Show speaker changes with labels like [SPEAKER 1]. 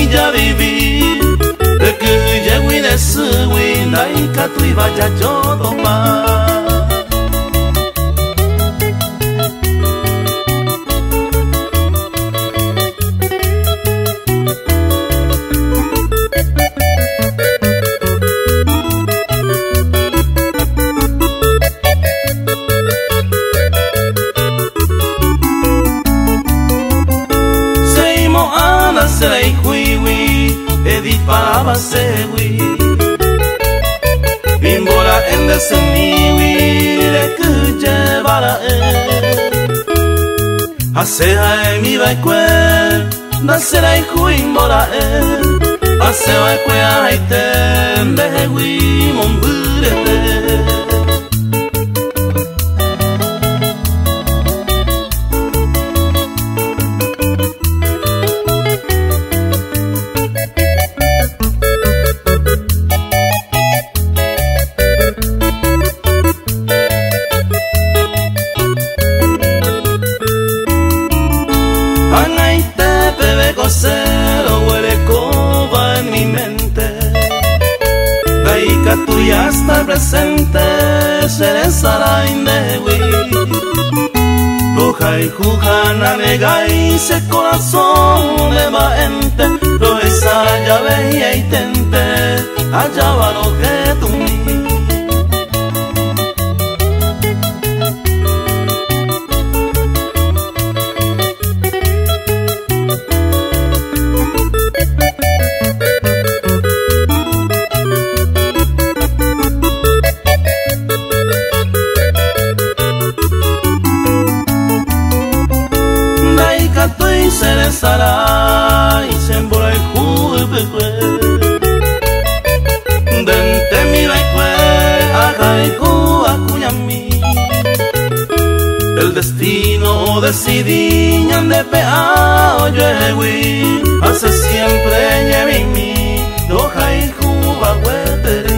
[SPEAKER 1] ya viví de que llegué de su Ndaikatui vaya yo tomar. Resarai hui edit para segui bimbora en deseniwi de que llevara hace a mi baikwe Resarai hui mora hace baikwe ai ten de hui momburete. Cero huele coba en mi mente. Ndaikatui hasta el presente se resarai indewi. Roja y juja navega y ese corazón de vaente. Lo esa ya veía y tente, allá va lo que tú mi. Ndaikatui se resarai sembora y juepe dente mi baikwe agaiku akuñami. El destino decidí ñande peao yewi hace siempre llevi mi doja y juba huetere.